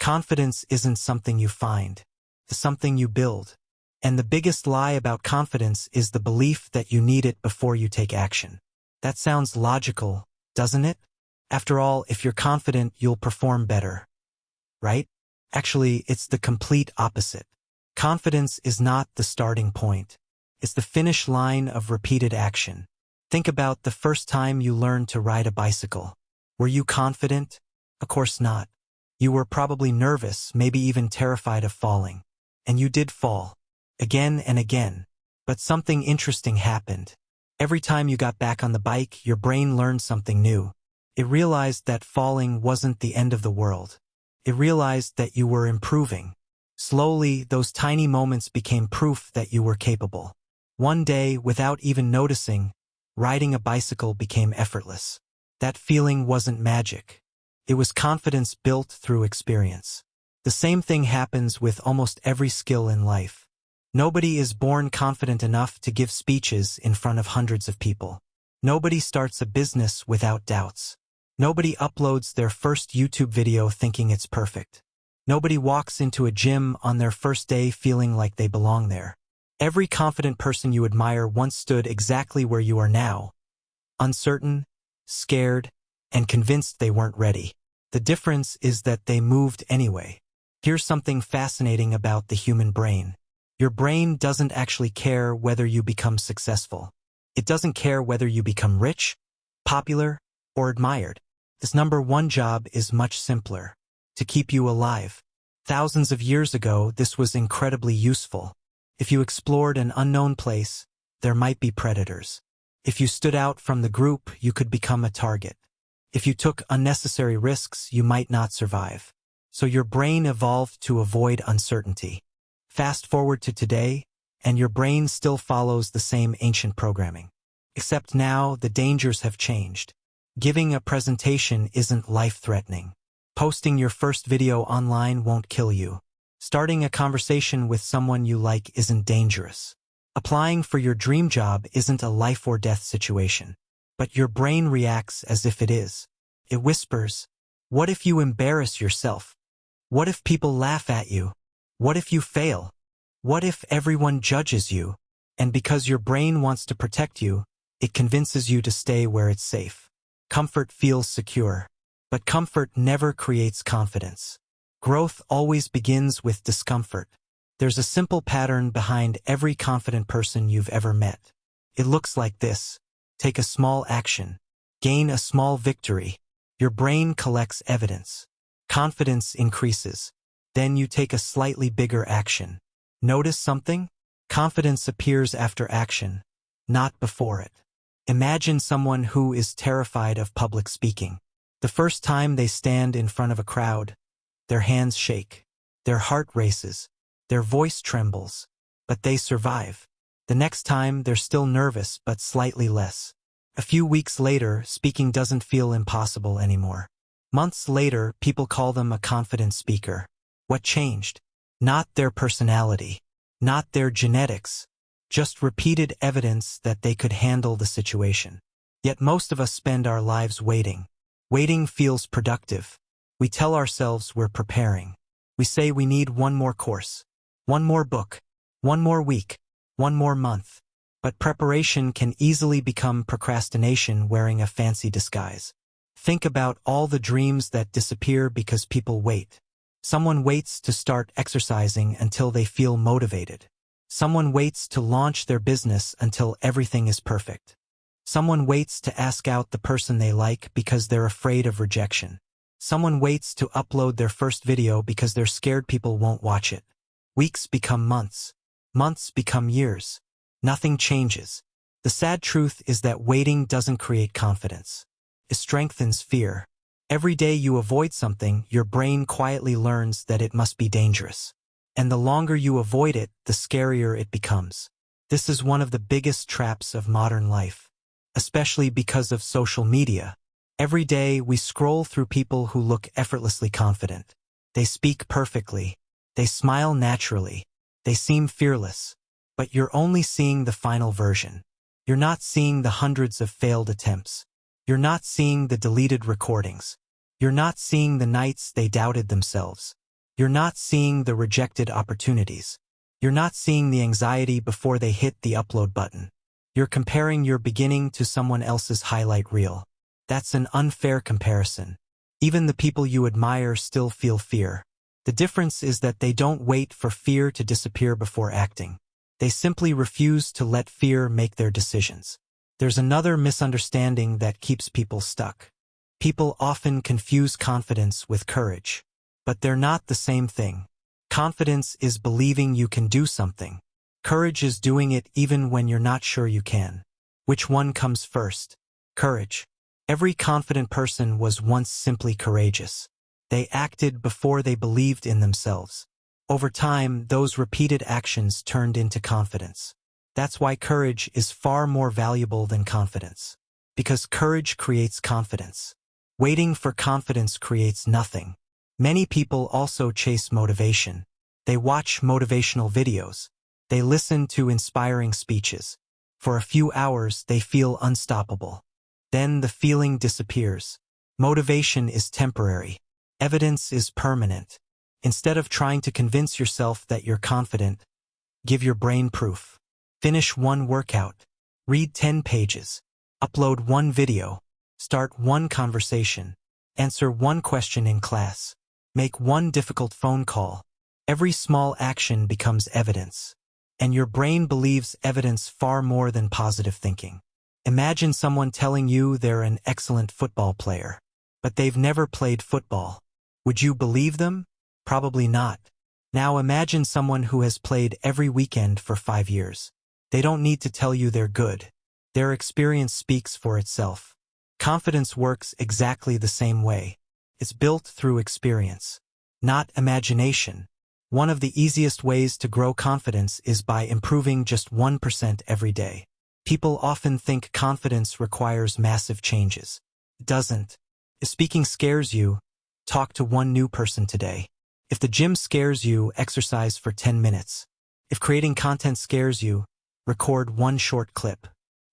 Confidence isn't something you find. It's something you build. And the biggest lie about confidence is the belief that you need it before you take action. That sounds logical, doesn't it? After all, if you're confident, you'll perform better. Right? Actually, it's the complete opposite. Confidence is not the starting point. It's the finish line of repeated action. Think about the first time you learned to ride a bicycle. Were you confident? Of course not. You were probably nervous, maybe even terrified of falling. And you did fall. Again and again. But something interesting happened. Every time you got back on the bike, your brain learned something new. It realized that falling wasn't the end of the world. It realized that you were improving. Slowly, those tiny moments became proof that you were capable. One day, without even noticing, riding a bicycle became effortless. That feeling wasn't magic. It was confidence built through experience. The same thing happens with almost every skill in life. Nobody is born confident enough to give speeches in front of hundreds of people. Nobody starts a business without doubts. Nobody uploads their first YouTube video thinking it's perfect. Nobody walks into a gym on their first day feeling like they belong there. Every confident person you admire once stood exactly where you are now, uncertain, scared, and convinced they weren't ready. The difference is that they moved anyway. Here's something fascinating about the human brain. Your brain doesn't actually care whether you become successful. It doesn't care whether you become rich, popular, or admired. Its number one job is much simpler: to keep you alive. Thousands of years ago, this was incredibly useful. If you explored an unknown place, there might be predators. If you stood out from the group, you could become a target. If you took unnecessary risks, you might not survive. So your brain evolved to avoid uncertainty. Fast forward to today, and your brain still follows the same ancient programming. Except now, the dangers have changed. Giving a presentation isn't life-threatening. Posting your first video online won't kill you. Starting a conversation with someone you like isn't dangerous. Applying for your dream job isn't a life-or-death situation. But your brain reacts as if it is. It whispers, "What if you embarrass yourself? What if people laugh at you? What if you fail? What if everyone judges you?" And because your brain wants to protect you, it convinces you to stay where it's safe. Comfort feels secure. But comfort never creates confidence. Growth always begins with discomfort. There's a simple pattern behind every confident person you've ever met. It looks like this. Take a small action. Gain a small victory. Your brain collects evidence. Confidence increases. Then you take a slightly bigger action. Notice something? Confidence appears after action, not before it. Imagine someone who is terrified of public speaking. The first time they stand in front of a crowd, their hands shake, their heart races, their voice trembles, but they survive. The next time, they're still nervous, but slightly less. A few weeks later, speaking doesn't feel impossible anymore. Months later, people call them a confident speaker. What changed? Not their personality, not their genetics, just repeated evidence that they could handle the situation. Yet most of us spend our lives waiting. Waiting feels productive. We tell ourselves we're preparing. We say we need one more course, one more book, one more week, one more month. But preparation can easily become procrastination wearing a fancy disguise. Think about all the dreams that disappear because people wait. Someone waits to start exercising until they feel motivated. Someone waits to launch their business until everything is perfect. Someone waits to ask out the person they like because they're afraid of rejection. Someone waits to upload their first video because they're scared people won't watch it. Weeks become months. Months become years. Nothing changes. The sad truth is that waiting doesn't create confidence. It strengthens fear. Every day you avoid something, your brain quietly learns that it must be dangerous. And the longer you avoid it, the scarier it becomes. This is one of the biggest traps of modern life. Especially because of social media. Every day we scroll through people who look effortlessly confident. They speak perfectly. They smile naturally. They seem fearless. But you're only seeing the final version. You're not seeing the hundreds of failed attempts. You're not seeing the deleted recordings. You're not seeing the nights they doubted themselves. You're not seeing the rejected opportunities. You're not seeing the anxiety before they hit the upload button. You're comparing your beginning to someone else's highlight reel. That's an unfair comparison. Even the people you admire still feel fear. The difference is that they don't wait for fear to disappear before acting. They simply refuse to let fear make their decisions. There's another misunderstanding that keeps people stuck. People often confuse confidence with courage. But they're not the same thing. Confidence is believing you can do something. Courage is doing it even when you're not sure you can. Which one comes first? Courage. Every confident person was once simply courageous. They acted before they believed in themselves. Over time, those repeated actions turned into confidence. That's why courage is far more valuable than confidence. Because courage creates confidence. Waiting for confidence creates nothing. Many people also chase motivation. They watch motivational videos. They listen to inspiring speeches. For a few hours, they feel unstoppable. Then the feeling disappears. Motivation is temporary. Evidence is permanent. Instead of trying to convince yourself that you're confident, give your brain proof. Finish one workout. Read 10 pages. Upload one video. Start one conversation. Answer one question in class. Make one difficult phone call. Every small action becomes evidence. And your brain believes evidence far more than positive thinking. Imagine someone telling you they're an excellent football player, but they've never played football. Would you believe them? Probably not. Now imagine someone who has played every weekend for 5 years. They don't need to tell you they're good. Their experience speaks for itself. Confidence works exactly the same way. It's built through experience, not imagination. One of the easiest ways to grow confidence is by improving just 1% every day. People often think confidence requires massive changes. It doesn't. If speaking scares you, talk to one new person today. If the gym scares you, exercise for 10 minutes. If creating content scares you, record one short clip.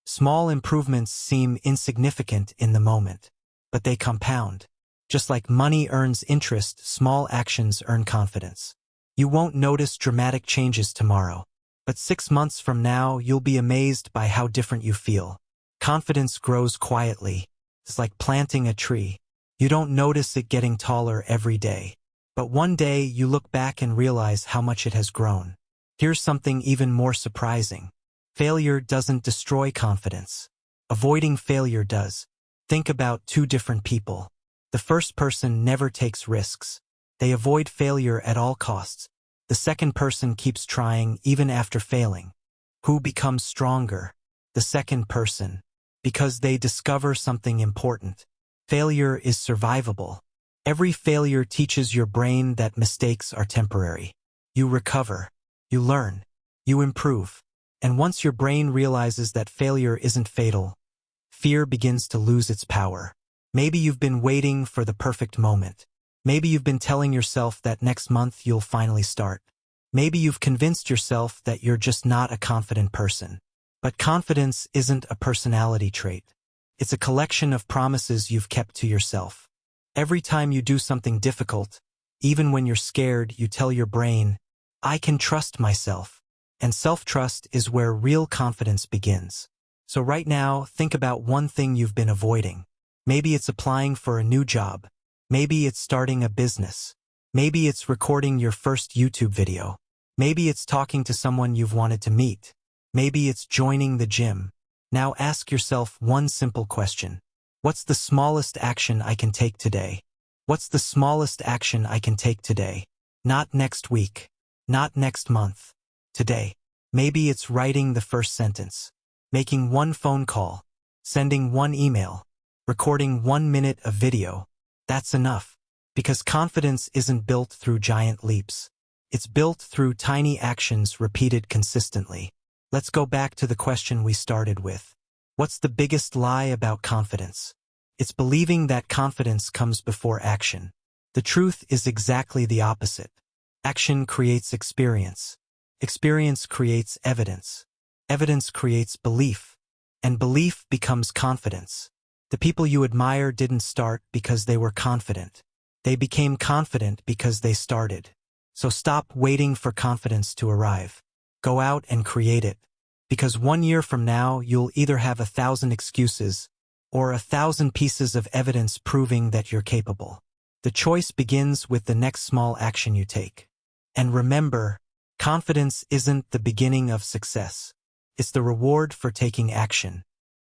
Small improvements seem insignificant in the moment, but they compound. Just like money earns interest, small actions earn confidence. You won't notice dramatic changes tomorrow, but 6 months from now, you'll be amazed by how different you feel. Confidence grows quietly. It's like planting a tree. You don't notice it getting taller every day, but one day you look back and realize how much it has grown. Here's something even more surprising. Failure doesn't destroy confidence. Avoiding failure does. Think about two different people. The first person never takes risks. They avoid failure at all costs. The second person keeps trying even after failing. Who becomes stronger? The second person. Because they discover something important. Failure is survivable. Every failure teaches your brain that mistakes are temporary. You recover. You learn. You improve. And once your brain realizes that failure isn't fatal, fear begins to lose its power. Maybe you've been waiting for the perfect moment. Maybe you've been telling yourself that next month you'll finally start. Maybe you've convinced yourself that you're just not a confident person. But confidence isn't a personality trait. It's a collection of promises you've kept to yourself. Every time you do something difficult, even when you're scared, you tell your brain, I can trust myself. And self-trust is where real confidence begins. So right now, think about one thing you've been avoiding. Maybe it's applying for a new job. Maybe it's starting a business. Maybe it's recording your first YouTube video. Maybe it's talking to someone you've wanted to meet. Maybe it's joining the gym. Now ask yourself one simple question. What's the smallest action I can take today? What's the smallest action I can take today? Not next week. Not next month. Today. Maybe it's writing the first sentence. Making one phone call. Sending one email. Recording 1 minute of video. That's enough. Because confidence isn't built through giant leaps. It's built through tiny actions repeated consistently. Let's go back to the question we started with. What's the biggest lie about confidence? It's believing that confidence comes before action. The truth is exactly the opposite. Action creates experience. Experience creates evidence. Evidence creates belief. And belief becomes confidence. The people you admire didn't start because they were confident. They became confident because they started. So stop waiting for confidence to arrive. Go out and create it. Because 1 year from now, you'll either have 1,000 excuses or 1,000 pieces of evidence proving that you're capable. The choice begins with the next small action you take. And remember, confidence isn't the beginning of success. It's the reward for taking action.